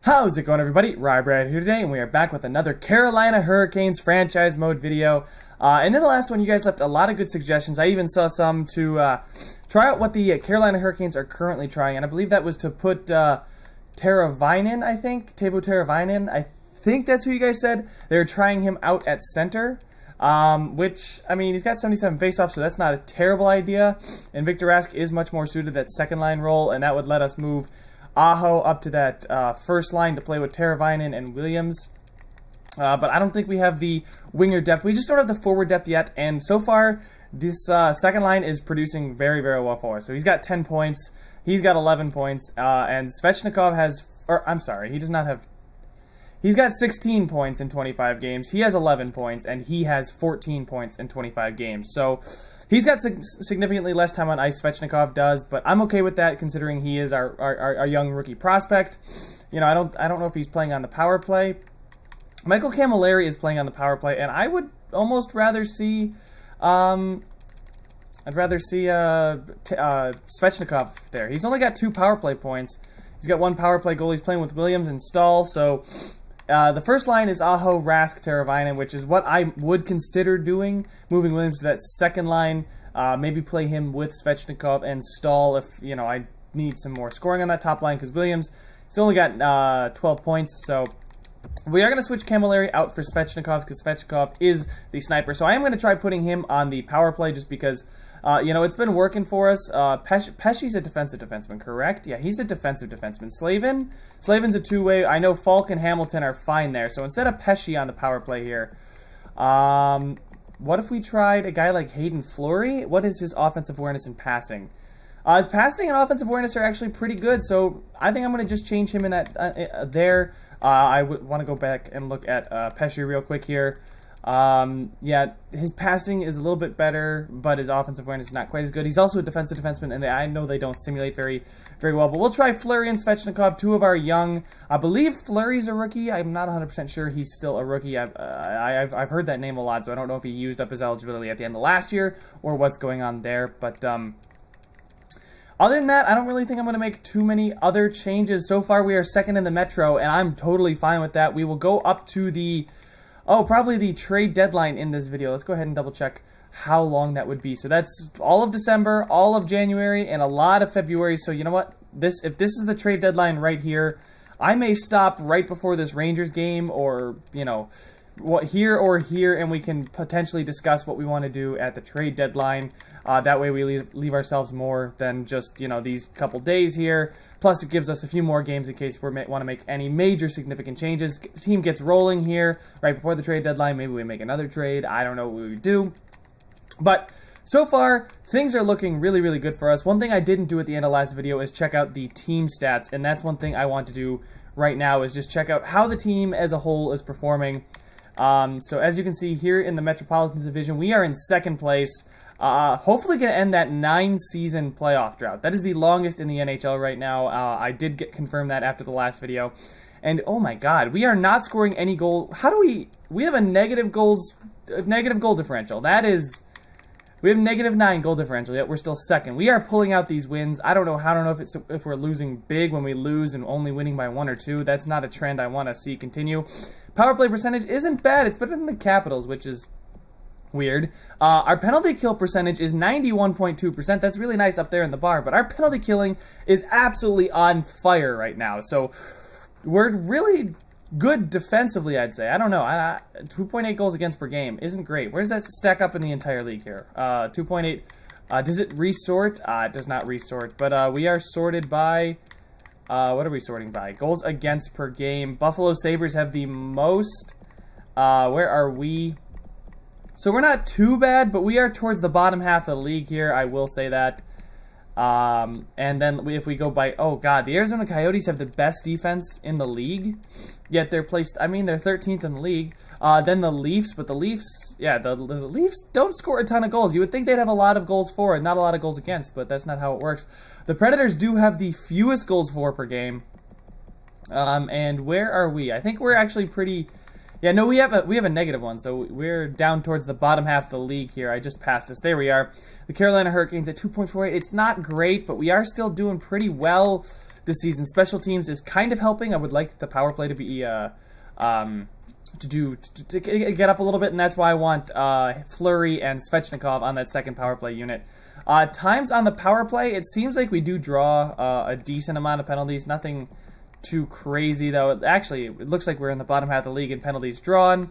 How's it going, everybody? Ryebread here today, and we are back with another Carolina Hurricanes franchise mode video. And in the last one, you guys left a lot of good suggestions. I even saw some to try out what the Carolina Hurricanes are currently trying, and I believe that was to put Teravainen, I think? Teuvo Teravainen, I think that's who you guys said. They're trying him out at center, which, I mean, he's got 77 faceoffs, so that's not a terrible idea. And Victor Rask is much more suited to that second line role, and that would let us move Aho up to that first line to play with Teravainen and Williams. But I don't think we have the winger depth. We just don't have the forward depth yet. And so far, this second line is producing very, very well for us. So he's got 10 points. He's got 11 points. And Svechnikov has... Or, I'm sorry, he does not have... He's got 16 points in 25 games. He has 11 points. And he has 14 points in 25 games. So... he's got significantly less time on ice, Svechnikov does, but I'm okay with that considering he is our young rookie prospect. You know, I don't know if he's playing on the power play. Michael Camilleri is playing on the power play, and I would almost rather see Svechnikov there. He's only got 2 power play points. He's got 1 power play goal. He's playing with Williams and Stahl, so the first line is Aho, Rask, Teravainen, which is what I would consider doing, moving Williams to that second line, maybe play him with Svechnikov and Stahl if, you know, I need some more scoring on that top line, because Williams still only got 12 points, so we are going to switch Camilleri out for Svechnikov, because Svechnikov is the sniper, so I am going to try putting him on the power play, just because you know, it's been working for us. Pesci's a defensive defenseman, correct? Yeah, he's a defensive defenseman. Slavin's a two-way. I know Falk and Hamilton are fine there. So instead of Pesci on the power play here, what if we tried a guy like Hayden Florrie? What is his offensive awareness and passing? His passing and offensive awareness are actually pretty good, so I think I'm going to just change him in that there. I want to go back and look at Pesci real quick here. Yeah, his passing is a little bit better, but his offensive awareness is not quite as good. He's also a defensive defenseman, and I know they don't simulate very well. But we'll try Fleury and Svechnikov, 2 of our young. I believe Fleury's a rookie. I'm not 100% sure he's still a rookie. I've heard that name a lot, so I don't know if he used up his eligibility at the end of last year or what's going on there. But other than that, I don't really think I'm going to make too many other changes. So far, we are second in the Metro, and I'm totally fine with that. We will go up to the... probably the trade deadline in this video. Let's go ahead and double check how long that would be. So that's all of December, all of January, and a lot of February. So you know what? If this is the trade deadline right here, I may stop right before this Rangers game, or, you know, here or here, and we can potentially discuss what we want to do at the trade deadline. That way we leave ourselves more than just, you know, these couple days here. Plus it gives us a few more games in case we want to make any major significant changes. The team gets rolling here right before the trade deadline. Maybe we make another trade. I don't know what we would do. But so far, things are looking really, really good for us. One thing I didn't do at the end of last video is check out the team stats, and that's one thing I want to do right now, is just check out how the team as a whole is performing. So as you can see here in the Metropolitan Division, we are in second place. Hopefully going to end that 9-season playoff drought. That is the longest in the NHL right now. I did confirm that after the last video. And oh my god, we are not scoring any goal. How do we have a negative goal differential. That is, we have -9 goal differential, yet we're still second. We are pulling out these wins. I don't know if we're losing big when we lose and only winning by 1 or 2. That's not a trend I want to see continue. Power play percentage isn't bad. It's better than the Capitals, which is weird. Our penalty kill percentage is 91.2%. That's really nice up there in the bar, but our penalty killing is absolutely on fire right now. So we're really good defensively, I'd say. I don't know. 2.8 goals against per game isn't great. Where's that stack up in the entire league here? 2.8. Does it resort? It does not resort, but we are sorted by... what are we sorting by? Goals against per game. Buffalo Sabres have the most. Where are we? So we're not too bad, but we are towards the bottom half of the league here. I will say that. And then if we go by... oh, God. The Arizona Coyotes have the best defense in the league. Yet they're placed... I mean, they're 13th in the league. Then the Leafs. But the Leafs... yeah, the Leafs don't score a ton of goals. You would think they'd have a lot of goals for and not a lot of goals against, but that's not how it works. The Predators do have the fewest goals for per game. And where are we? I think we're actually pretty... yeah, no, we have a negative one, so we're down towards the bottom half of the league here. I just passed us. There we are. The Carolina Hurricanes at 2.48. It's not great, but we are still doing pretty well. this season. Special teams is kind of helping. I would like the power play to be to get up a little bit, and that's why I want Fleury and Svechnikov on that second power play unit. Times on the power play, it seems like we do draw a decent amount of penalties. Nothing too crazy, though. Actually, it looks like we're in the bottom half of the league in penalties drawn.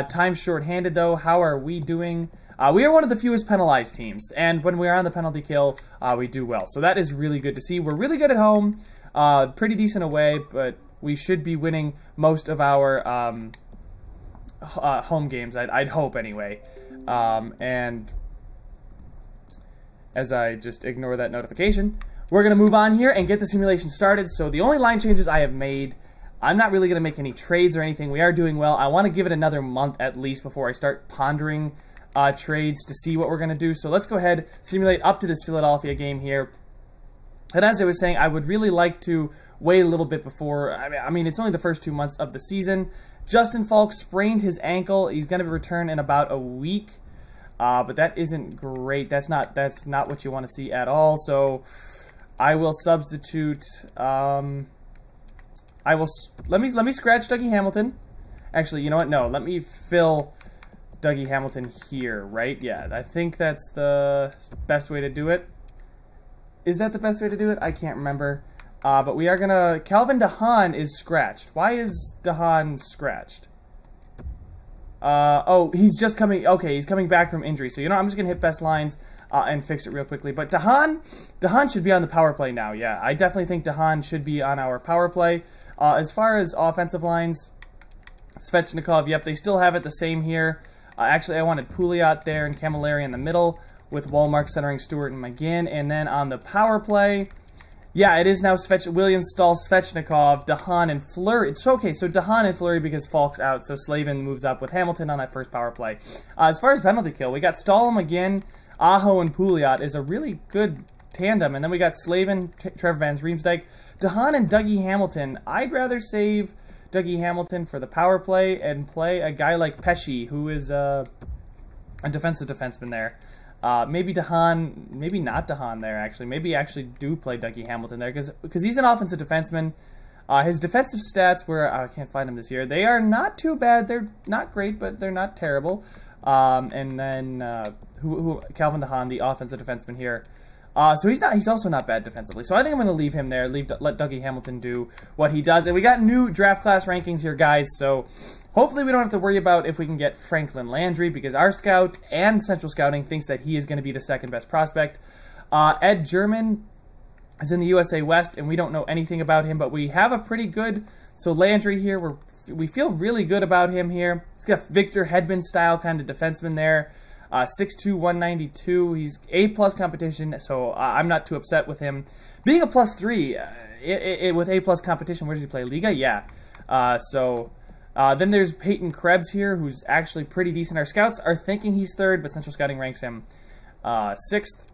Times shorthanded, though. How are we doing? We are one of the fewest penalized teams, and when we are on the penalty kill, we do well. So that is really good to see. We're really good at home, pretty decent away, but we should be winning most of our home games, I'd hope anyway. And as I just ignore that notification, we're going to move on here and get the simulation started. So the only line changes I have made, I'm not really going to make any trades or anything. We are doing well. I want to give it another month at least before I start pondering trades to see what we're going to do. So let's go ahead, simulate up to this Philadelphia game here. And as I was saying, I would really like to wait a little bit before. I mean, it's only the first 2 months of the season. Justin Falk sprained his ankle. He's going to return in about a week, but that isn't great. That's not what you want to see at all. So I will substitute. Let me scratch Dougie Hamilton. Actually, you know what? No, let me fill Dougie Hamilton here. Right? Yeah, I think that's the best way to do it. Is that the best way to do it? I can't remember. But we are going to... Calvin DeHaan is scratched. Why is DeHaan scratched? Oh, he's just coming... Okay, he's coming back from injury. So, you know, I'm just going to hit best lines and fix it real quickly. But DeHaan should be on the power play now. Yeah, I definitely think DeHaan should be on our power play. As far as offensive lines, Svechnikov, yep, they still have it the same here. Actually, I wanted Pouliot there and Camilleri in the middle, with Wallmark centering Stewart and McGinn. And then on the power play, yeah, it is now Williams, Stahl, Svechnikov, DeHaan, and Fleury. It's okay, so DeHaan and Fleury because Falk's out, so Slavin moves up with Hamilton on that first power play. As far as penalty kill, we got Stahl, McGinn, Aho, and Pouliot is a really good tandem. And then we got Slavin, Trevor Van Riemsdyk, DeHaan, and Dougie Hamilton. I'd rather save Dougie Hamilton for the power play and play a guy like Pesce, who is a defensive defenseman there. Maybe DeHaan, maybe not DeHaan there, actually. Maybe actually do play Dougie Hamilton there, because he's an offensive defenseman. His defensive stats were, I can't find him this year, they are not too bad. They're not great, but they're not terrible. And then, Calvin DeHaan, the offensive defenseman here. So he's also not bad defensively. So I think I'm going to leave him there, let Dougie Hamilton do what he does. And we got new draft class rankings here, guys, so hopefully we don't have to worry about if we can get Franklin Landry, because our scout and Central Scouting thinks that he is going to be the second best prospect. Ed German is in the USA West, and we don't know anything about him, but we have a pretty good... So Landry here, we feel really good about him here. He's got Victor Hedman style kind of defenseman there. 6'2", 192. He's A+ competition, so I'm not too upset with him. Being a +3, with A+ competition, where does he play? Liga? Yeah. Then there's Peyton Krebs here, who's actually pretty decent. Our scouts are thinking he's third, but Central Scouting ranks him 6th.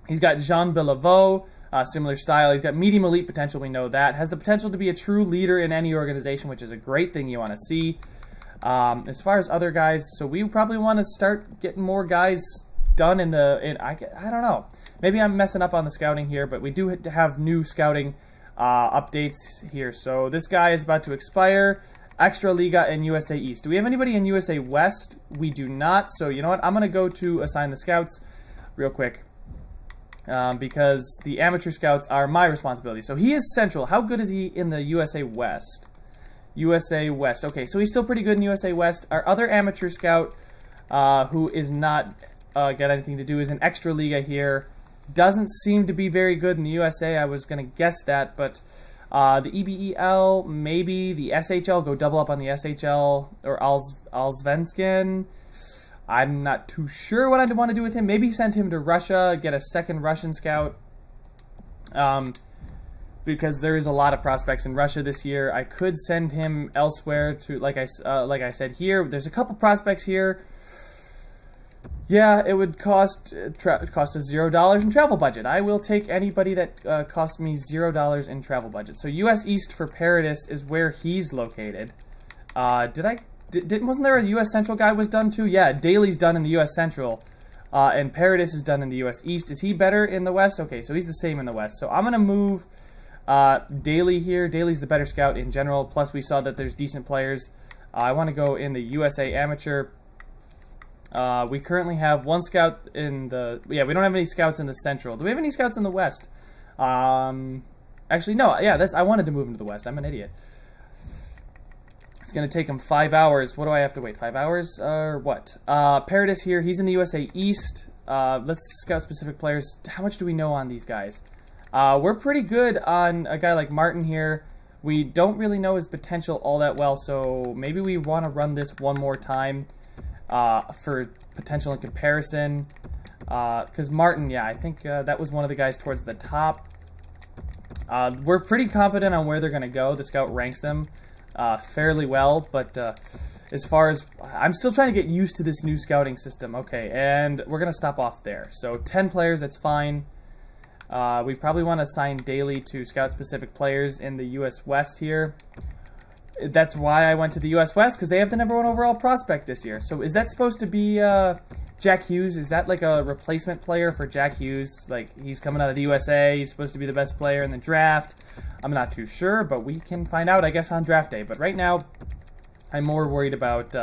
He's got Jean Beliveau, similar style. He's got medium elite potential, we know that. Has the potential to be a true leader in any organization, which is a great thing you want to see. As far as other guys, so we probably want to start getting more guys done I don't know. Maybe I'm messing up on the scouting here, but we do have new scouting updates here. So this guy is about to expire. Extra Liga and USA East. Do we have anybody in USA West? We do not. So you know what? I'm going to go to assign the scouts real quick. Because the amateur scouts are my responsibility. So he is Central. How good is he in the USA West? USA West. Okay, so he's still pretty good in USA West. Our other amateur scout, who is not got anything to do, is an Extra Liga here. Doesn't seem to be very good in the USA. I was going to guess that, but the EBEL, maybe the SHL, go double up on the SHL, or Allsvenskan. I'm not too sure what I'd want to do with him. Maybe send him to Russia, get a second Russian scout. Because there is a lot of prospects in Russia this year. I could send him elsewhere to, like I said here. There's a couple prospects here. Yeah, it would cost us $0 in travel budget. I will take anybody that costs me $0 in travel budget. So US East for Paradis is where he's located. Wasn't there a US Central guy was done too? Yeah, Daly's done in the US Central. And Paradis is done in the US East. Is he better in the West? Okay, so he's the same in the West. So I'm going to move Daly here. Daly's the better scout in general. Plus, we saw that there's decent players. I want to go in the USA Amateur. We currently have one scout in the... Yeah, we don't have any scouts in the Central. Do we have any scouts in the West? Actually, no. Yeah, I wanted to move him to the West. I'm an idiot. It's going to take him 5 hours. What do I have to wait? 5 hours? Or what? Paradis here. He's in the USA East. Let's scout specific players. How much do we know on these guys? We're pretty good on a guy like Martin here. We don't really know his potential all that well, so maybe we want to run this one more time for potential and comparison. Because Martin, yeah, I think that was one of the guys towards the top. We're pretty confident on where they're going to go. The scout ranks them fairly well, but as far as... I'm still trying to get used to this new scouting system. Okay, and we're going to stop off there. So 10 players, that's fine. We probably want to assign Daly to scout-specific players in the U.S. West here. That's why I went to the U.S. West, because they have the #1 overall prospect this year. So is that supposed to be Jack Hughes? Is that like a replacement player for Jack Hughes? Like, he's coming out of the USA, he's supposed to be the best player in the draft. I'm not too sure, but we can find out, I guess, on draft day. But right now, I'm more worried about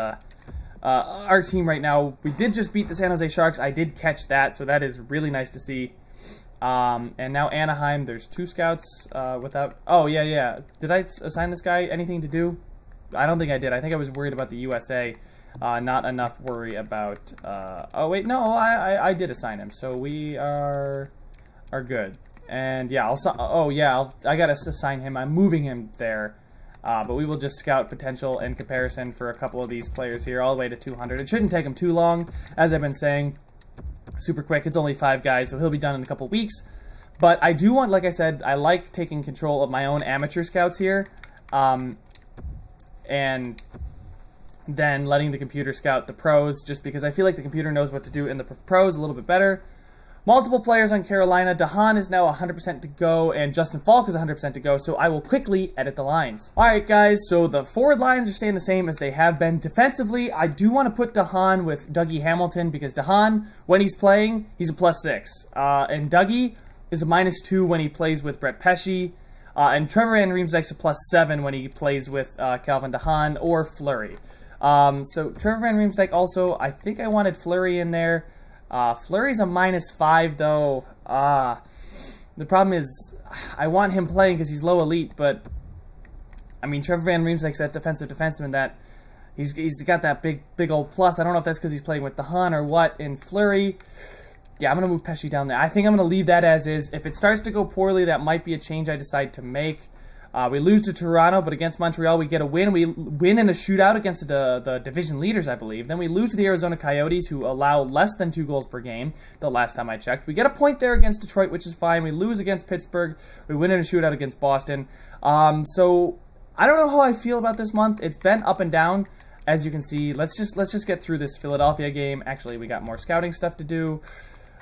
our team right now. We did just beat the San Jose Sharks. I did catch that, so that is really nice to see. And now Anaheim, there's 2 scouts without... Oh, yeah. Did I assign this guy anything to do? I don't think I did. I think I was worried about the USA. Not enough worry about... oh, wait, no, I did assign him. So we are good. And, yeah, I got to assign him. I'm moving him there. But we will just scout potential and comparison for a couple of these players here, all the way to 200. It shouldn't take him too long, as I've been saying. Super quick. It's only 5 guys, so he'll be done in a couple weeks. But I do want, like I said, I like taking control of my own amateur scouts here. And then letting the computer scout the pros, just because I feel like the computer knows what to do in the pros a little bit better. Multiple players on Carolina. DeHaan is now 100% to go, and Justin Falk is 100% to go, so I will quickly edit the lines. Alright guys, so the forward lines are staying the same as they have been. Defensively, I do want to put DeHaan with Dougie Hamilton, because DeHaan, when he's playing, he's a +6. And Dougie is a -2 when he plays with Brett Pesce. And Trevor Van Riemsdyk's a +7 when he plays with Calvin DeHaan or Fleury. So Trevor Van Riemsdyk also, I think I wanted Fleury in there. Fleury's a -5 though. The problem is I want him playing because he's low elite, but I mean Trevor Van Riemsdyk's that defensive defenseman that he's got that big old plus. I don't know if that's because he's playing with DeHaan or what. In Fleury, yeah, I'm gonna move Pesce down there. I think I'm gonna leave that as is. If it starts to go poorly, that might be a change I decide to make. We lose to Toronto, but against Montreal we get a win. We win in a shootout against the division leaders, I believe. Then we lose to the Arizona Coyotes, who allow less than 2 goals per game the last time I checked. We get a point there against Detroit, which is fine. We lose against Pittsburgh. We win in a shootout against Boston. So I don't know how I feel about this month. It's been up and down, as you can see. Let's just get through this Philadelphia game. Actually, we got more scouting stuff to do,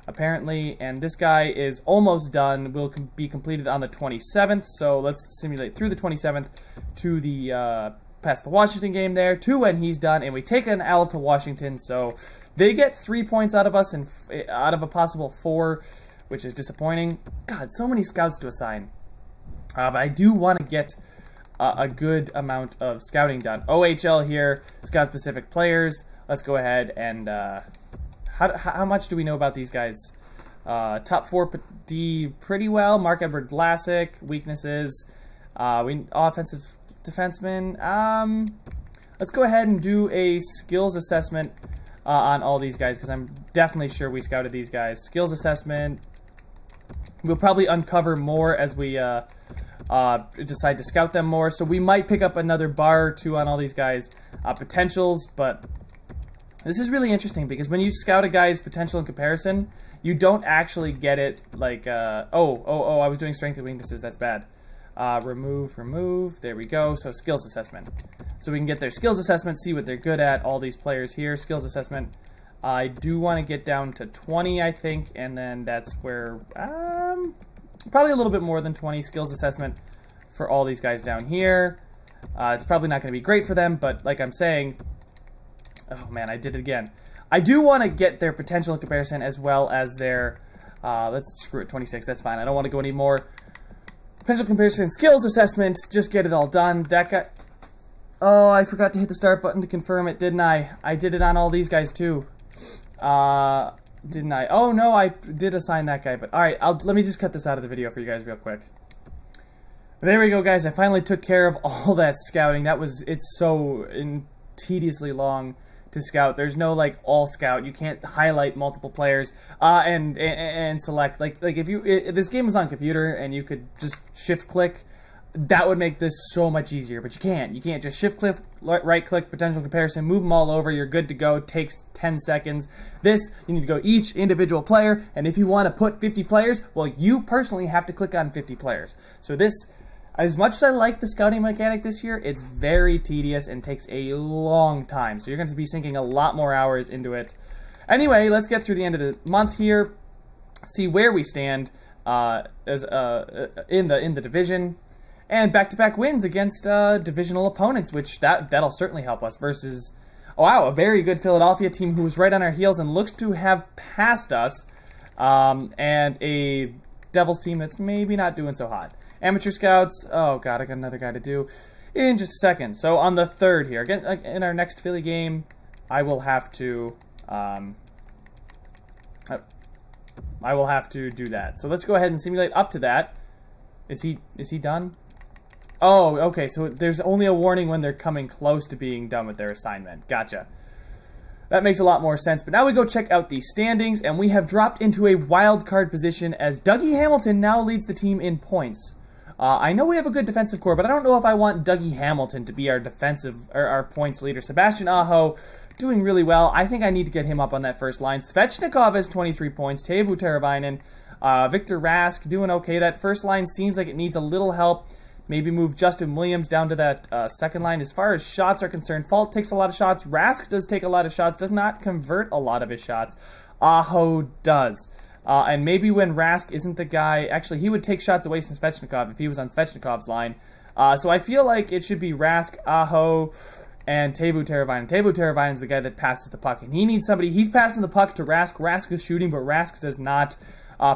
apparently, and this guy is almost done. Will be completed on the 27th, so let's simulate through the 27th to the past the Washington game there, to when he's done, and we take an L to Washington, so they get 3 points out of us and out of a possible 4, which is disappointing. God, so many scouts to assign. But I do want to get a good amount of scouting done. OHL here, scout-specific players. Let's go ahead and... How much do we know about these guys? Top 4 D pretty well. Marc-Edouard Vlasic. Weaknesses. Offensive defenseman. Let's go ahead and do a skills assessment on all these guys, because I'm definitely sure we scouted these guys. Skills assessment. We'll probably uncover more as we decide to scout them more. So we might pick up another bar or 2 on all these guys' potentials, but... This is really interesting because when you scout a guy's potential in comparison, you don't actually get it like, I was doing strength and weaknesses, that's bad. Remove, there we go. So skills assessment. So we can get their skills assessment, see what they're good at, all these players here. Skills assessment. I do want to get down to 20, I think, and then that's where, probably a little bit more than 20 skills assessment for all these guys down here. It's probably not going to be great for them, but like I'm saying... Oh man, I did it again. I do want to get their potential in comparison as well as their... let's screw it, 26, that's fine. I don't want to go any more. Potential comparison skills assessment. Just get it all done. That guy... Oh, I forgot to hit the start button to confirm it, didn't I? I did it on all these guys, too. Didn't I? Oh, no, I did assign that guy. But, alright, let me just cut this out of the video for you guys real quick. There we go, guys. I finally took care of all that scouting. It's so tediously long to scout. There's no, like, all scout. You can't highlight multiple players and select. Like if this game was on computer and you could just shift-click, that would make this so much easier. But you can't. You can't just shift-click, right-click, potential comparison, move them all over. You're good to go. Takes 10 seconds. This, you need to go each individual player. And if you want to put 50 players, well, you personally have to click on 50 players. So this... As much as I like the scouting mechanic this year, it's very tedious and takes a long time. So you're going to be sinking a lot more hours into it. Anyway, let's get through the end of the month here. See where we stand in the division. And back-to-back wins against divisional opponents, which that'll certainly help us versus... Oh, wow, a very good Philadelphia team who was right on our heels and looks to have passed us. And a Devils team that's maybe not doing so hot. Amateur scouts, oh god, I got another guy to do in just a second. So on the 3rd here, again, in our next Philly game, I will have to do that. So let's go ahead and simulate up to that. Is he done? Oh, okay, so there's only a warning when they're coming close to being done with their assignment. Gotcha. That makes a lot more sense. But now we go check out the standings, and we have dropped into a wild card position as Dougie Hamilton now leads the team in points. I know we have a good defensive core, but I don't know if I want Dougie Hamilton to be our our points leader. Sebastian Aho doing really well. I think I need to get him up on that first line. Svechnikov has 23 points. Teuvo Teravainen, Victor Rask doing okay. That first line seems like it needs a little help. Maybe move Justin Williams down to that second line. As far as shots are concerned, Fault takes a lot of shots. Rask does take a lot of shots, does not convert a lot of his shots. Aho does. And maybe when Rask isn't the guy... Actually, he would take shots away from Svechnikov if he was on Svechnikov's line. So I feel like it should be Rask, Aho, and Teuvo Teravainen. Teuvo Teravainen's the guy that passes the puck. And he needs somebody... He's passing the puck to Rask. Rask is shooting, but Rask does not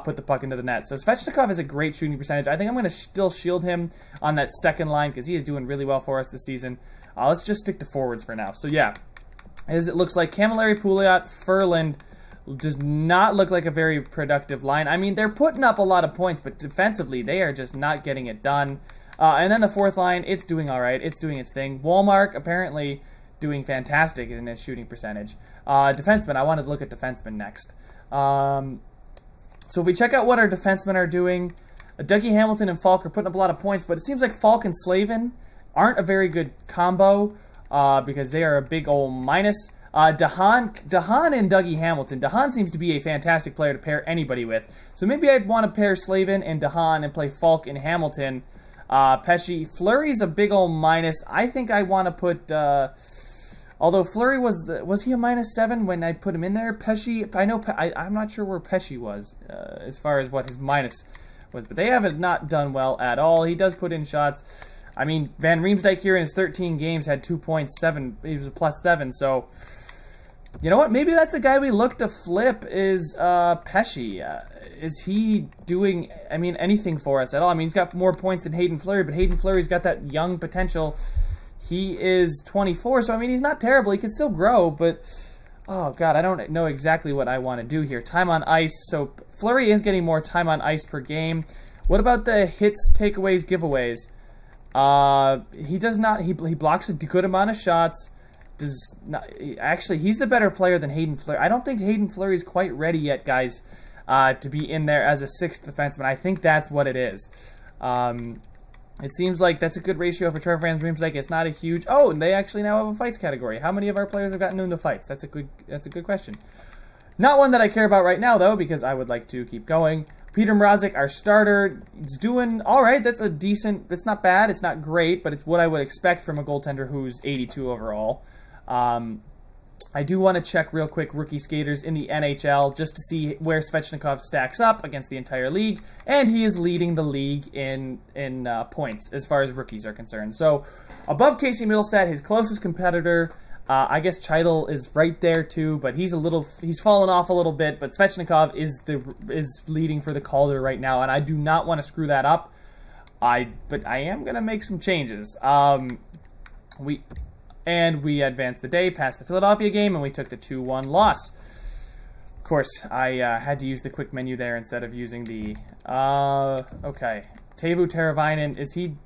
put the puck into the net. So Svechnikov has a great shooting percentage. I think I'm going to still shield him on that second line because he is doing really well for us this season. Let's just stick to forwards for now. So yeah, as it looks like, Camilleri, Pouliot, Ferland... does not look like a very productive line. I mean, they're putting up a lot of points, but defensively, they are just not getting it done. And then the fourth line, it's doing all right. It's doing its thing. Walmark, apparently, doing fantastic in his shooting percentage. Defensemen, I wanted to look at defensemen next. So if we check out what our defensemen are doing, Dougie Hamilton and Falk are putting up a lot of points, but it seems like Falk and Slavin aren't a very good combo because they are a big old minus. Dahan and Dougie Hamilton. Dahan seems to be a fantastic player to pair anybody with. So maybe I'd want to pair Slavin and Dahan and play Falk and Hamilton. Pesci. Fleury's a big old minus. I think I want to put... although Fleury was he a -7 when I put him in there? Pesci, I'm not sure where Pesci was as far as what his minus was. But they haven't not done well at all. He does put in shots. I mean, Van Riemsdyk here in his 13 games had 2.7. He was a +7, so... You know what? Maybe that's a guy we look to flip is Pesci. Is he doing, I mean, anything for us at all? I mean, he's got more points than Hayden Fleurie, but Hayden Fleurie's got that young potential. He is 24, so I mean, he's not terrible. He can still grow, but... Oh, God, I don't know exactly what I want to do here. Time on ice. So Fleurie is getting more time on ice per game. What about the hits, takeaways, giveaways? He does not... He blocks a good amount of shots. Actually, he's the better player than Hayden Fleurie. I don't think Hayden Fleurie is quite ready yet, guys, to be in there as a 6th defenseman. I think that's what it is. It seems like that's a good ratio for Trevor Van Riemsdyk. It's not a huge... Oh, and they actually now have a fights category. How many of our players have gotten into fights? That's a good question. Not one that I care about right now, though, because I would like to keep going. Peter Mrazek, our starter, is doing all right. That's a decent... It's not bad. It's not great, but it's what I would expect from a goaltender who's 82 overall. I do want to check real quick rookie skaters in the NHL just to see where Svechnikov stacks up against the entire league, and he is leading the league in points as far as rookies are concerned. So above Casey Middlestat, his closest competitor, I guess Chidel is right there too, but he's fallen off a little bit. But Svechnikov is leading for the Calder right now, and I do not want to screw that up. But I am going to make some changes. We advanced the day past the Philadelphia game, and we took the 2-1 loss. Of course, I had to use the quick menu there instead of using the... okay. Teuvo Teravainen,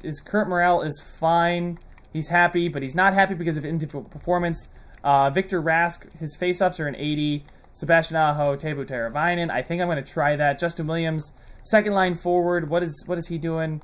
his current morale is fine. He's happy, but he's not happy because of individual performance. Victor Rask, his face-offs are an 80. Sebastian Aho, Teuvo Teravainen. I think I'm going to try that. Justin Williams, second line forward. What is he doing?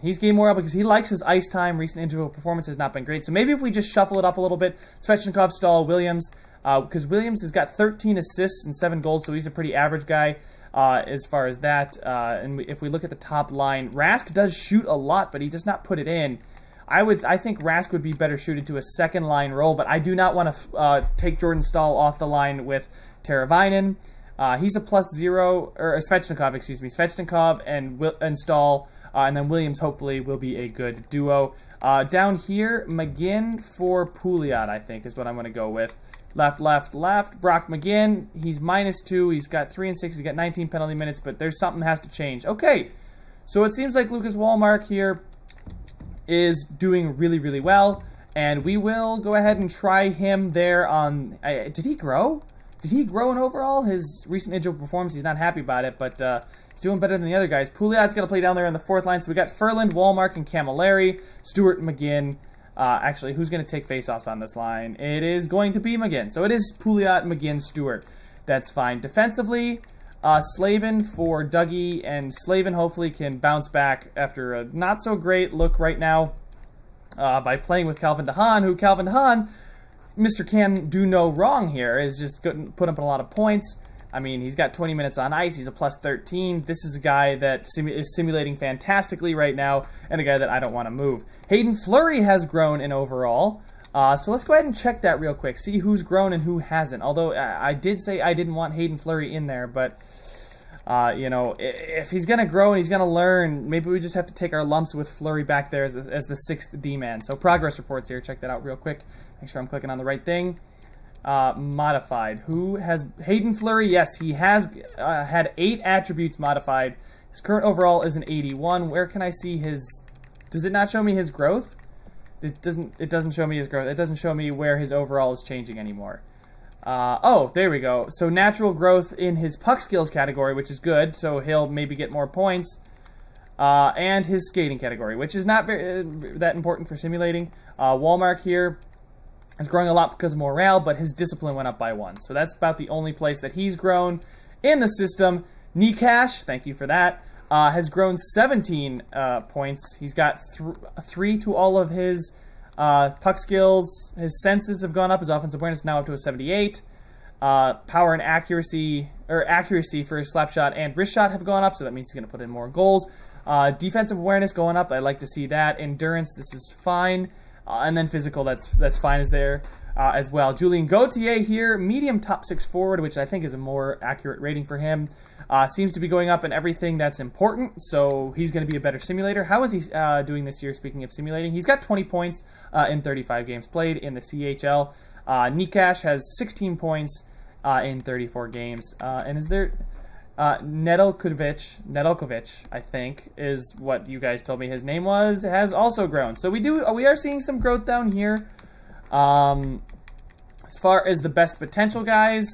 He's gained morale because he likes his ice time. Recent individual performance has not been great. So maybe if we just shuffle it up a little bit. Svechnikov, Stahl, Williams. Because Williams has got 13 assists and 7 goals, so he's a pretty average guy as far as that. And if we look at the top line, Rask does shoot a lot, but he does not put it in. I think Rask would be better suited to a second line role, but I do not want to take Jordan Stahl off the line with Teravainen. He's a +0, or Svechnikov, excuse me. Svechnikov and Stahl, and then Williams hopefully will be a good duo. Down here, McGinn for Pouliot, I think, is what I'm going to go with. Left, left, left. Brock McGinn, he's -2. He's got 3 and 6. He's got 19 penalty minutes, but there's something that has to change. Okay, so it seems like Lucas Wallmark here is doing really, really well, and we will go ahead and try him there on... did he grow? Did he grow in overall? His recent individual performance, he's not happy about it, but he's doing better than the other guys. Pouliot's going to play down there on the 4th line, so we got Ferland, Wallmark, and Camilleri, Stewart, and McGinn. Actually, who's going to take faceoffs on this line? It is going to be McGinn. So it is Pouliot, McGinn, Stewart. That's fine. Defensively, Slavin for Dougie, and Slavin hopefully can bounce back after a not-so-great look right now by playing with Calvin DeHaan, who Calvin DeHaan, Mr. Can Do No Wrong here, is just put up a lot of points. I mean, he's got 20 minutes on ice. He's a +13. This is a guy that is simulating fantastically right now, and a guy that I don't want to move. Hayden Florrie has grown in overall. So let's go ahead and check that real quick. See who's grown and who hasn't. Although I did say I didn't want Hayden Florrie in there, but you know, if he's gonna grow and he's gonna learn, maybe we just have to take our lumps with Fleury back there as the 6th D-man. So progress reports here. Check that out real quick. Make sure I'm clicking on the right thing. Modified. Who has Hayden Fleury? Yes, he has had 8 attributes modified. His current overall is an 81. Where can I see his? Does it not show me his growth? It doesn't show me his growth. It doesn't show me where his overall is changing anymore. Oh, there we go. So natural growth in his puck skills category, which is good. So he'll maybe get more points. And his skating category, which is not very that important for simulating. Wallmark here is growing a lot because of morale, but his discipline went up by 1. So that's about the only place that he's grown in the system. Nikash, thank you for that, has grown 17 points. He's got 3 to all of his puck skills. His senses have gone up. His offensive awareness is now up to a 78. Power and accuracy for his slap shot and wrist shot have gone up, so that means he's going to put in more goals. Defensive awareness going up. I like to see that. Endurance, this is fine. And then physical, that's fine as there as well. Julian Gautier here, medium top 6 forward, which I think is a more accurate rating for him. Seems to be going up in everything that's important, so he's going to be a better simulator. How is he doing this year, speaking of simulating? He's got 20 points in 35 games played in the CHL. Nikash has 16 points in 34 games. And is there... Nedeljkovic, I think, is what you guys told me his name was, has also grown. So we are seeing some growth down here. As far as the best potential guys,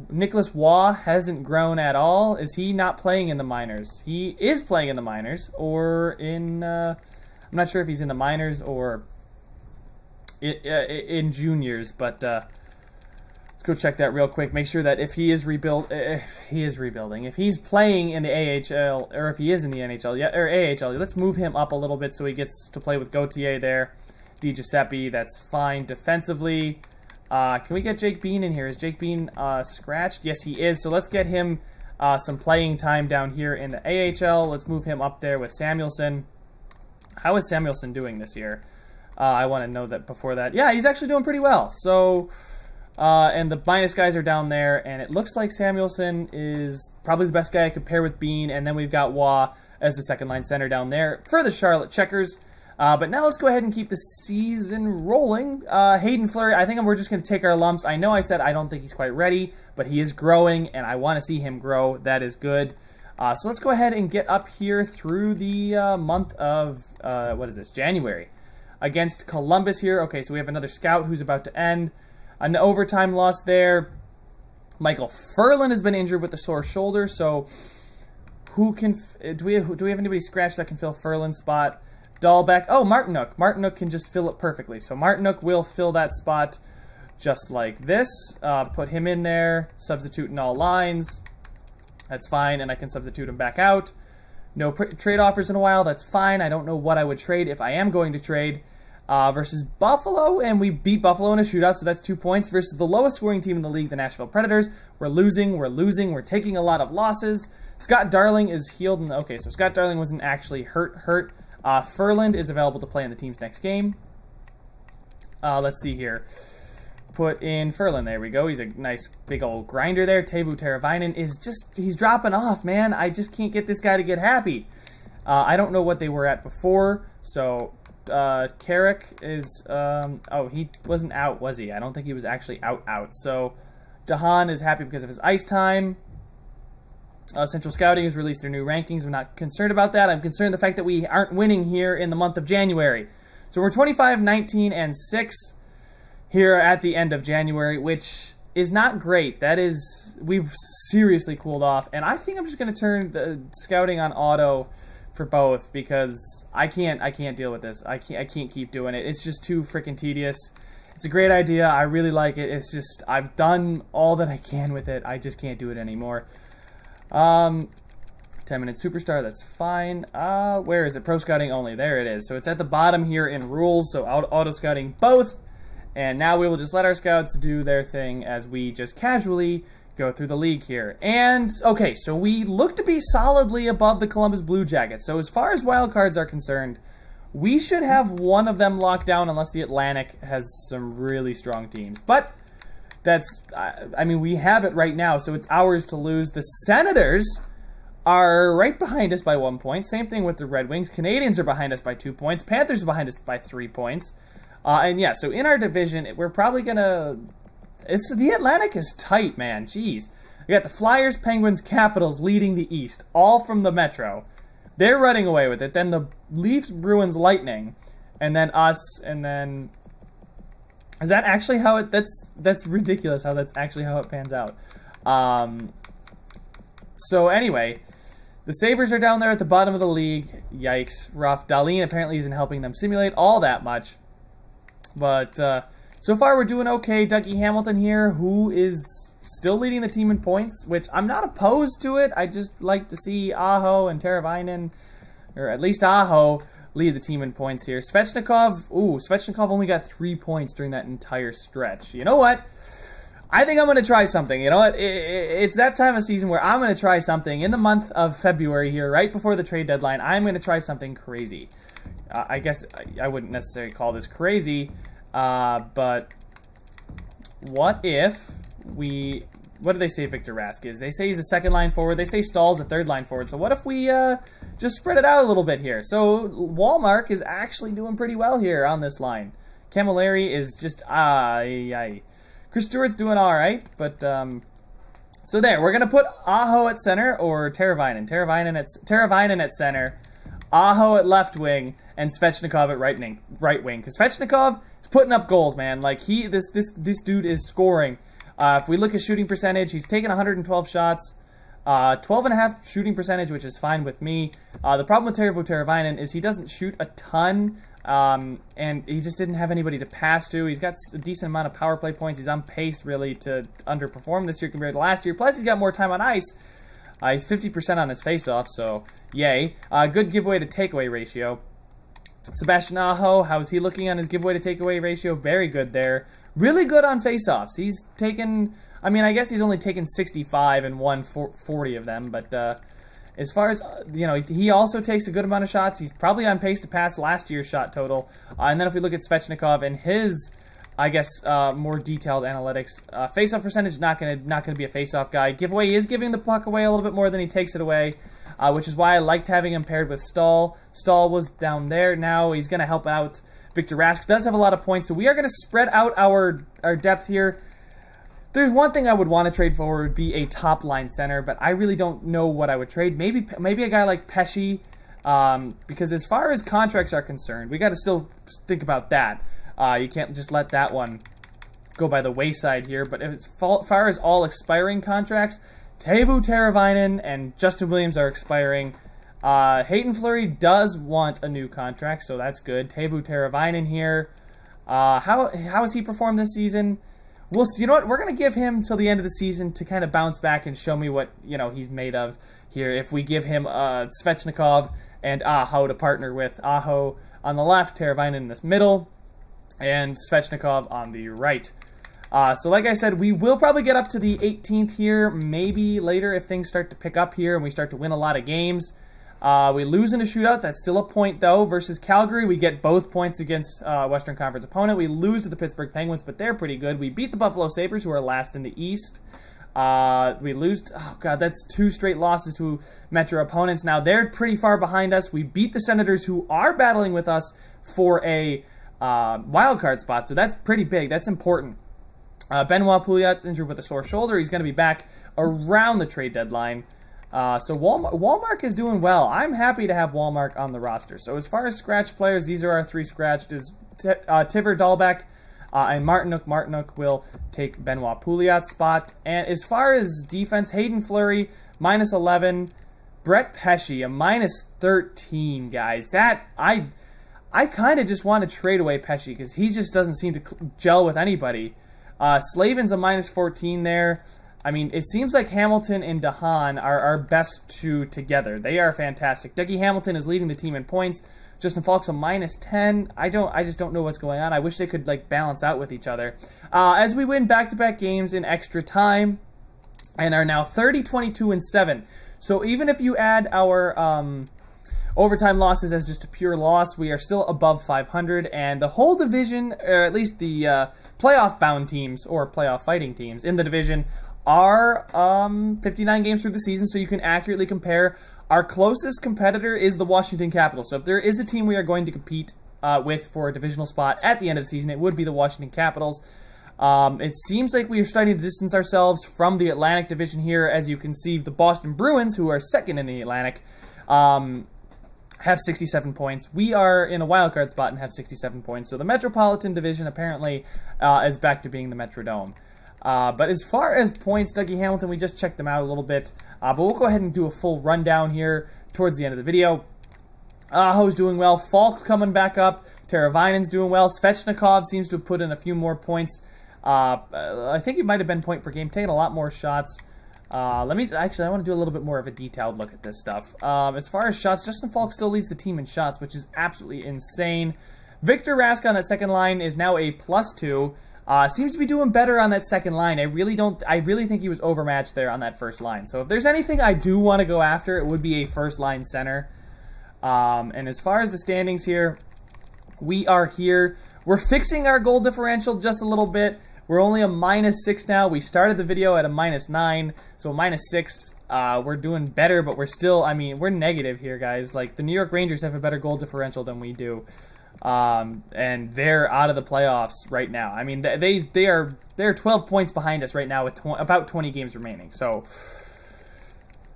Nicholas Waugh hasn't grown at all. Is he not playing in the minors? He is playing in the minors, or in, I'm not sure if he's in the minors or in juniors, but, go check that real quick. Make sure that if he is rebuilding, if he's playing in the AHL, or if he is in the NHL, or AHL, let's move him up a little bit so he gets to play with Gautier there. Di Giuseppe, that's fine. Defensively, can we get Jake Bean in here? Is Jake Bean scratched? Yes, he is. So let's get him some playing time down here in the AHL. Let's move him up there with Samuelson. How is Samuelson doing this year? I want to know that before that. Yeah, he's actually doing pretty well. So... and the minus guys are down there, and it looks like Samuelson is probably the best guy I could pair with Bean, and then we've got Waugh as the second-line center down there for the Charlotte Checkers. But now let's go ahead and keep the season rolling. Hayden Fleury, I think we're just going to take our lumps. I know I said I don't think he's quite ready, but he is growing, and I want to see him grow. That is good. So let's go ahead and get up here through the month of, what is this, January. Against Columbus here. Okay, so we have another scout who's about to end. An overtime loss there. Michael Ferland has been injured with a sore shoulder, so who can... Do we have anybody scratched that can fill Ferland's spot? Dahlbeck. Oh, Martinook. Martinook can just fill it perfectly. So Martinook will fill that spot just like this. Put him in there. Substitute in all lines. That's fine, and I can substitute him back out. No trade offers in a while. That's fine. I don't know what I would trade if I am going to trade. Versus Buffalo, and we beat Buffalo in a shootout, so that's 2 points. Versus the lowest scoring team in the league, the Nashville Predators. We're losing, we're taking a lot of losses. Scott Darling is healed, and okay, so Scott Darling wasn't actually hurt. Ferland is available to play in the team's next game. Let's see here. Put in Ferland, there we go. He's a nice big old grinder there. Teuvo Teravainen is just, he's dropping off, man. I just can't get this guy to get happy. I don't know what they were at before, so... Carrick is, oh, he wasn't out, was he? I don't think he was actually out. So, Dahan is happy because of his ice time. Central Scouting has released their new rankings. I'm not concerned about that. I'm concerned the fact that we aren't winning here in the month of January. So, we're 25, 19, and 6 here at the end of January, which is not great. That is, we've seriously cooled off. And I think I'm just going to turn the scouting on auto for both, because I can't deal with this. I can't keep doing it. It's just too freaking tedious. It's a great idea. I really like it. It's just, I've done all that I can with it. I just can't do it anymore. 10-minute superstar, that's fine. Where is it? Pro scouting only. There it is. So it's at the bottom here in rules, so auto scouting both. And now we will just let our scouts do their thing as we just casually go through the league here. And, okay, so we look to be solidly above the Columbus Blue Jackets. So as far as wild cards are concerned, we should have one of them locked down unless the Atlantic has some really strong teams. But that's, I mean, we have it right now, so it's ours to lose. The Senators are right behind us by 1 point. Same thing with the Red Wings. Canadians are behind us by 2 points. Panthers are behind us by 3 points. And yeah, so in our division, we're probably going to... the Atlantic is tight, man. Jeez. We got the Flyers, Penguins, Capitals leading the East, all from the Metro. They're running away with it. Then the Leafs, Bruins, Lightning, and then us, and then... Is that actually how it... That's ridiculous how that's actually how it pans out. So anyway, the Sabres are down there at the bottom of the league. Yikes. Rough. Dahlin apparently isn't helping them simulate all that much. But... so far, we're doing okay. Dougie Hamilton here, who is still leading the team in points, which I'm not opposed to it. I just like to see Aho and Teravainen, or at least Aho, lead the team in points here. Svechnikov, Svechnikov only got 3 points during that entire stretch. You know what? I think I'm going to try something. You know what? It's that time of season where I'm going to try something in the month of February here, right before the trade deadline. I'm going to try something crazy. I guess I wouldn't necessarily call this crazy. But what if we... What do they say Victor Rask is? They say he's a second line forward. They say Stahl's a third line forward. So what if we just spread it out a little bit here? So Wallmark is actually doing pretty well here on this line. Camilleri is just... Chris Stewart's doing all right. But, so there. We're going to put Aho at center or Teravainen. Teravainen at center. Aho at left wing. And Svechnikov at right wing. Because Svechnikov... putting up goals, man. Like, this dude is scoring. If we look at shooting percentage, he's taken 112 shots, 12.5 shooting percentage, which is fine with me. The problem with Teuvo Teravainen is he doesn't shoot a ton, and he just didn't have anybody to pass to. He's got a decent amount of power play points. He's on pace, really, to underperform this year compared to last year. Plus, he's got more time on ice. He's 50% on his faceoff, so yay. Good giveaway to takeaway ratio. Sebastian Aho, how is he looking on his giveaway to takeaway ratio? Very good there. Really good on faceoffs. He's taken, I mean, I guess he's only taken 65 and won 40 of them, but as far as, you know, he also takes a good amount of shots. He's probably on pace to pass last year's shot total. And then if we look at Svechnikov and his, I guess, more detailed analytics, faceoff percentage, not gonna be a faceoff guy. Giveaway, he is giving the puck away a little bit more than he takes it away. Which is why I liked having him paired with Stahl. Stahl was down there. Now he's going to help out. Victor Rask does have a lot of points, so we are going to spread out our depth here. there's one thing I would want to trade for would be a top-line center, but I really don't know what I would trade. Maybe a guy like Pesce, because as far as contracts are concerned, we got to still think about that. You can't just let that one go by the wayside here. But as far as all expiring contracts, Teuvo Teravainen and Justin Williams are expiring. Hayden Florrie does want a new contract, so that's good. Teuvo Teravainen here. How has he performed this season? We'll see. You know what? We're going to give him till the end of the season to kind of bounce back and show me what, you know, he's made of here. If we give him Svechnikov and Aho to partner with. Aho on the left, Teravainen in this middle, and Svechnikov on the right. So like I said, we will probably get up to the 18th here, maybe later if things start to pick up here and we start to win a lot of games. We lose in a shootout. That's still a point, though. Versus Calgary, we get both points against Western Conference opponent. We lose to the Pittsburgh Penguins, but they're pretty good. We beat the Buffalo Sabres, who are last in the East. We lose... Oh, God, that's 2 straight losses to Metro opponents. Now, they're pretty far behind us. We beat the Senators, who are battling with us for a wild card spot, so that's pretty big. That's important. Benoit Pouliot's injured with a sore shoulder. He's going to be back around the trade deadline. So Walmark is doing well. I'm happy to have Walmark on the roster. So as far as scratch players, these are our 3 scratched. Is Tiver Dahlbeck and Martinuk. Martinuk will take Benoit Pouliot's spot. And as far as defense, Hayden Fleury, -11. Brett Pesce, a -13, guys. That, I kind of just want to trade away Pesce because he just doesn't seem to gel with anybody. Slavin's a -14 there. I mean, it seems like Hamilton and DeHaan are our best 2 together. They are fantastic. Dougie Hamilton is leading the team in points. Justin Falk's a -10. I just don't know what's going on. I wish they could like balance out with each other. As we win back-to-back games in extra time, and are now 30, 22, and 7. So even if you add our overtime losses as just a pure loss, we are still above 500, and the whole division, or at least the playoff-bound teams or playoff-fighting teams in the division, are 59 games through the season, so you can accurately compare. Our closest competitor is the Washington Capitals. So if there is a team we are going to compete with for a divisional spot at the end of the season, it would be the Washington Capitals. It seems like we are starting to distance ourselves from the Atlantic Division here. As you can see, the Boston Bruins, who are second in the Atlantic, have 67 points. We are in a wildcard spot and have 67 points. So the Metropolitan Division apparently is back to being the Metrodome. But as far as points, Dougie Hamilton, we just checked them out a little bit. But we'll go ahead and do a full rundown here towards the end of the video. Aho's doing well. Falk's coming back up. Teravainen's doing well. Svechnikov seems to have put in a few more points. I think it might have been point per game. Taking a lot more shots. I want to do a little bit more of a detailed look at this stuff. As far as shots, Justin Falk still leads the team in shots, which is absolutely insane. Victor Rask on that second line is now a +2. Seems to be doing better on that second line. I really think he was overmatched there on that first line. So if there's anything I do want to go after, it would be a first line center. And as far as the standings here, we are here. We're fixing our goal differential just a little bit. We're only a -6 now. We started the video at a -9, so a -6. We're doing better, but we're still, I mean, we're negative here, guys. Like, the New York Rangers have a better goal differential than we do. And they're out of the playoffs right now. I mean, they're 12 points behind us right now with about 20 games remaining. So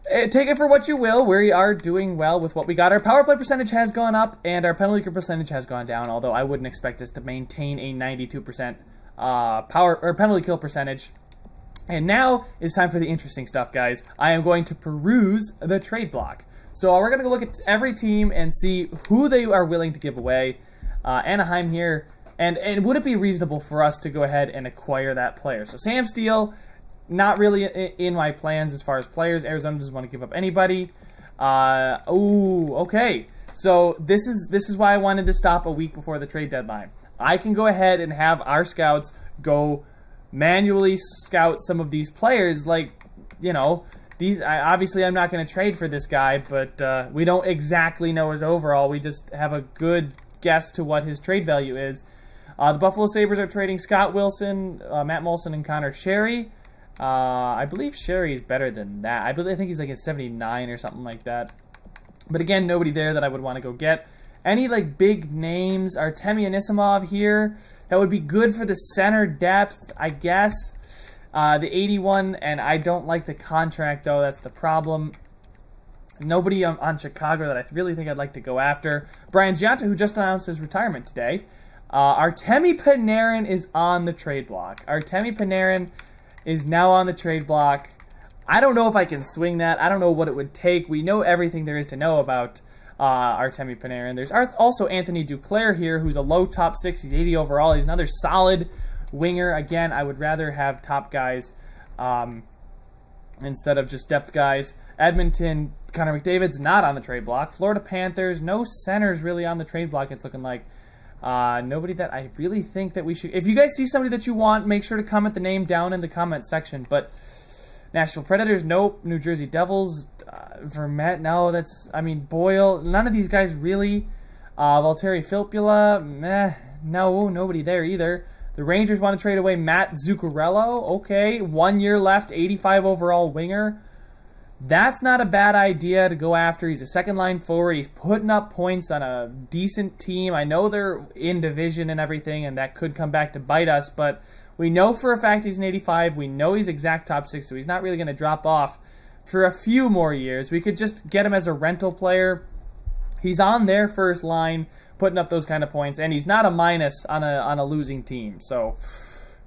take it for what you will. We are doing well with what we got. Our power play percentage has gone up, and our penalty kill percentage has gone down. Although I wouldn't expect us to maintain a 92% penalty kill percentage. And now is time for the interesting stuff, guys. I am going to peruse the trade block. So we're going to look at every team and see who they are willing to give away. Anaheim here, and would it be reasonable for us to go ahead and acquire that player? So Sam Steele, not really in my plans as far as players. Arizona doesn't want to give up anybody. Okay. So this is why I wanted to stop a week before the trade deadline. I can go ahead and have our scouts go manually scout some of these players. Like, you know, obviously I'm not going to trade for this guy, but we don't exactly know his overall. We just have a good guess to what his trade value is. The Buffalo Sabres are trading Scott Wilson, Matt Molson, and Connor Sherry. I believe Sherry is better than that. I think he's like at 79 or something like that. But again, nobody there that I would want to go get. Any like big names? Artemi Anisimov here. That would be good for the center depth, I guess. The 81, and I don't like the contract, though. That's the problem. Nobody on Chicago that I really think I'd like to go after. Brian Giunta, who just announced his retirement today. Artemi Panarin is on the trade block. Artemi Panarin is now on the trade block. I don't know if I can swing that. I don't know what it would take. We know everything there is to know about Artemi Panarin. There's also Anthony Duclair here, who's a low top 6. He's 80 overall. He's another solid winger. Again, I would rather have top guys instead of just depth guys. Edmonton, Connor McDavid's not on the trade block. Florida Panthers, no centers really on the trade block, it's looking like. Nobody that I really think that we should... If you guys see somebody that you want, make sure to comment the name down in the comment section. But Nashville Predators, nope. New Jersey Devils, Vermette, no. That's... I mean, Boyle, none of these guys really. Valtteri Filppula, meh. No, nobody there either. The Rangers want to trade away Matt Zuccarello. Okay, 1 year left, 85 overall winger. That's not a bad idea to go after. He's a second-line forward. He's putting up points on a decent team. I know they're in division and everything, and that could come back to bite us, but we know for a fact he's an 85. We know he's exact top 6, so he's not really going to drop off for a few more years. We could just get him as a rental player. He's on their first line, putting up those kind of points, and he's not a minus on a losing team. So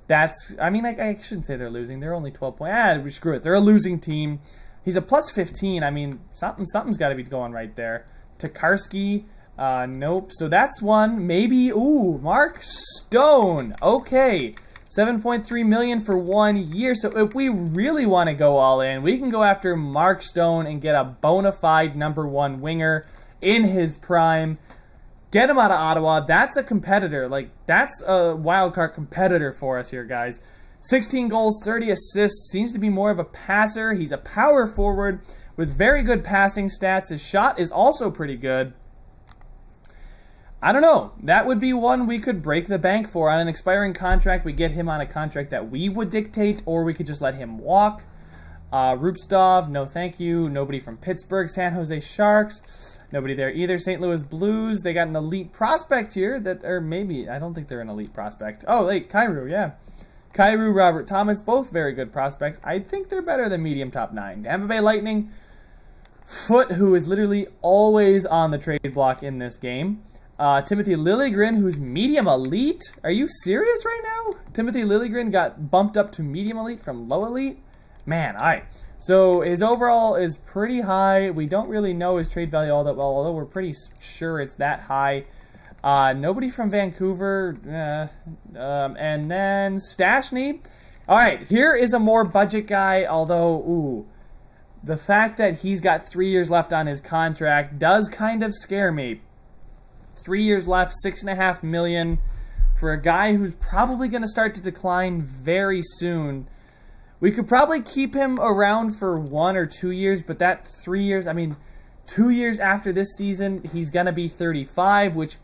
that's, I mean, I shouldn't say they're losing. They're only 12 points. Screw it. They're a losing team. He's a plus 15. I mean, something's got to be going right there. Tokarski, nope. So that's one. Maybe, ooh, Mark Stone. Okay, $7.3 million for 1 year. So if we really want to go all in, we can go after Mark Stone and get a bona fide #1 winger in his prime. Get him out of Ottawa. That's a competitor. Like, that's a wild card competitor for us here, guys. 16 goals, 30 assists, seems to be more of a passer. He's a power forward with very good passing stats. His shot is also pretty good. I don't know. That would be one we could break the bank for. On an expiring contract, we get him on a contract that we would dictate, or we could just let him walk. Rupstov, no thank you. Nobody from Pittsburgh. San Jose Sharks, nobody there either. St. Louis Blues, they got an elite prospect here. Or maybe, I don't think they're an elite prospect. Oh, wait, Kyrou, yeah. Kyrou, Robert Thomas, both very good prospects. I think they're better than medium top 9. Tampa Bay Lightning, Foote, who is literally always on the trade block in this game. Timothy Liljegren, who's medium elite. Are you serious right now? Timothy Liljegren got bumped up to medium elite from low elite? Man, all right. So his overall is pretty high. We don't really know his trade value all that well, although we're pretty sure it's that high. Nobody from Vancouver, and then Stastny. All right, here is a more budget guy, although, ooh, the fact that he's got 3 years left on his contract does kind of scare me. 3 years left, $6.5 million for a guy who's probably going to start to decline very soon. We could probably keep him around for 1 or 2 years, but that 3 years, I mean, 2 years after this season, he's going to be 35, which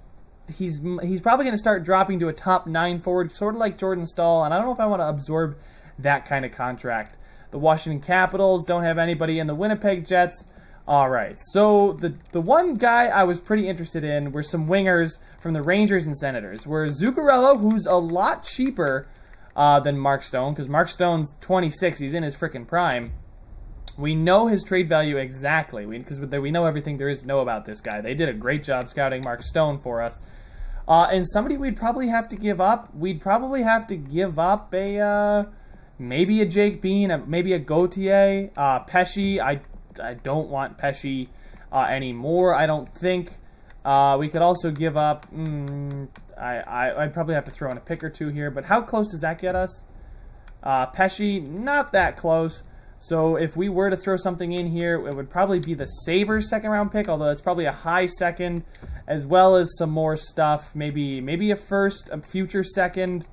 he's probably going to start dropping to a top 9 forward, sort of like Jordan Staal, and I don't know if I want to absorb that kind of contract. The Washington Capitals don't have anybody, and the Winnipeg Jets. All right, so the one guy I was pretty interested in were some wingers from the Rangers and Senators, where Zuccarello, who's a lot cheaper than Mark Stone, because Mark Stone's 26, he's in his frickin' prime. We know his trade value exactly, because we know everything there is to know about this guy. They did a great job scouting Mark Stone for us. And somebody we'd probably have to give up. We'd probably have to give up a, maybe a Jake Bean, maybe a Gautier. Pesce, I don't want Pesce anymore, I don't think. We could also give up, I'd probably have to throw in a pick or two here, but how close does that get us? Pesce, not that close. So if we were to throw something in here, it would probably be the Sabres second-round pick, although it's probably a high second, as well as some more stuff. Maybe a first, a future second.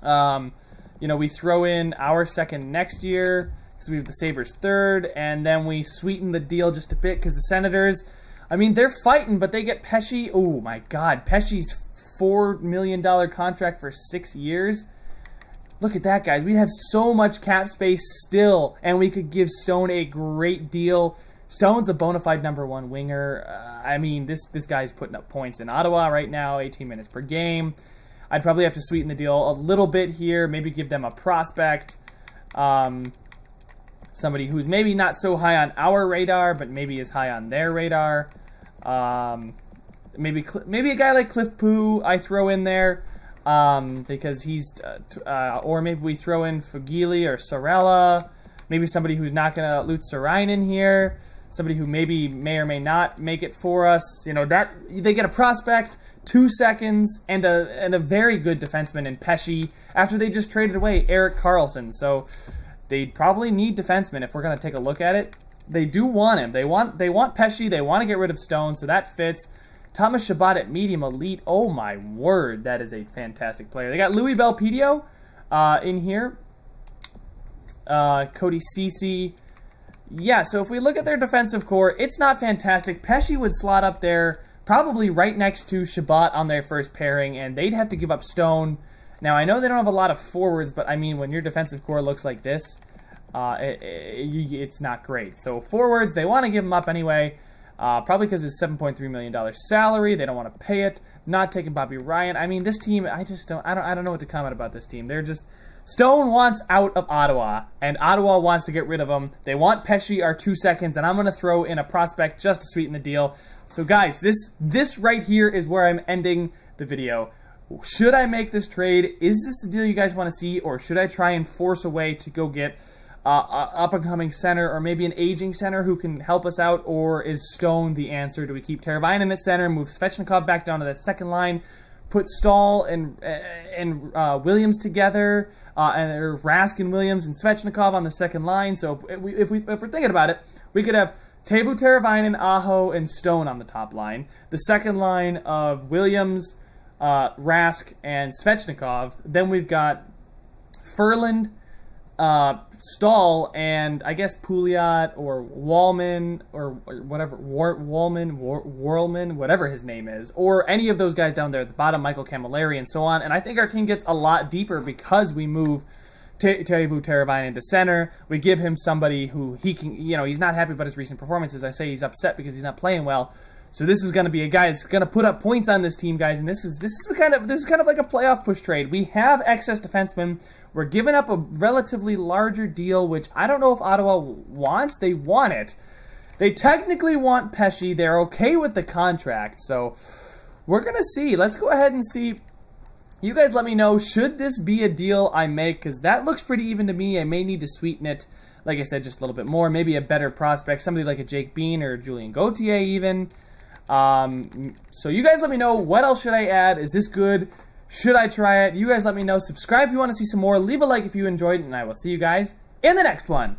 You know, we throw in our second next year, because we have the Sabres third, and then we sweeten the deal just a bit, because the Senators, I mean, they're fighting, but they get Pesce. Oh, my God. Pesce's $4 million contract for 6 years. Look at that, guys. We have so much cap space still, and we could give Stone a great deal. Stone's a bona fide #1 winger. I mean, this guy's putting up points in Ottawa right now, 18 minutes per game. I'd probably have to sweeten the deal a little bit here. Maybe give them a prospect. Somebody who's maybe not so high on our radar, but maybe is high on their radar. Maybe a guy like Cliff Poo I throw in there because he's... or maybe we throw in Fugili or Sorella. Maybe somebody who's not going to loot Sarainen here. Somebody who maybe may or may not make it for us. You know, that they get a prospect, 2 seconds, and a very good defenseman in Pesci after they just traded away Erik Karlsson. So they probably need defensemen if we're going to take a look at it. They do want him. They want Pesci. They want to get rid of Stone, so that fits. Thomas Chabot at medium elite. Oh my word, that is a fantastic player. They got Louis Belpedio in here. Cody Ceci. Yeah, so if we look at their defensive core, it's not fantastic. Pesci would slot up there probably right next to Chabot on their first pairing, and they'd have to give up Stone. Now, I know they don't have a lot of forwards, but I mean, when your defensive core looks like this, it's not great. So forwards, they want to give them up anyway, probably because it's $7.3 million salary. They don't want to pay it. Not taking Bobby Ryan. I mean, this team, I don't know what to comment about this team. They're just... Stone wants out of Ottawa, and Ottawa wants to get rid of him. They want Pesci, our 2 seconds, and I'm going to throw in a prospect just to sweeten the deal. So, guys, this right here is where I'm ending the video. Should I make this trade? Is this the deal you guys want to see, or should I try and force a way to go get up-and-coming center, or maybe an aging center who can help us out, or is Stone the answer? Do we keep Teravainen at center, move Svechnikov back down to that second line, put Stahl and Williams together, or Rask and Williams and Svechnikov on the second line? So if we're thinking about it, we could have Teuvo Teravainen, Aho, and Stone on the top line. The second line of Williams, Rask, and Svechnikov. Then we've got Ferland, Stahl, and I guess Pouliot or Wallman or whatever, Worlman, whatever his name is, or any of those guys down there at the bottom, Michael Camilleri and so on. And I think our team gets a lot deeper because we move Teuvo Teravainen to center. We give him somebody who he can, you know, he's not happy about his recent performances. I say he's upset because he's not playing well. So this is going to be a guy that's going to put up points on this team, guys. And this is kind of like a playoff push trade. We have excess defensemen. We're giving up a relatively larger deal, which I don't know if Ottawa wants. They want it. They technically want Pesci. They're okay with the contract. So we're going to see. Let's go ahead and see. You guys let me know, should this be a deal I make? Because that looks pretty even to me. I may need to sweeten it, like I said, just a little bit more. Maybe a better prospect, somebody like a Jake Bean or Julian Gautier even. So you guys let me know, what else should I add? Is this good? Should I try it? You guys let me know. Subscribe if you want to see some more. Leave a like if you enjoyed, and I will see you guys in the next one.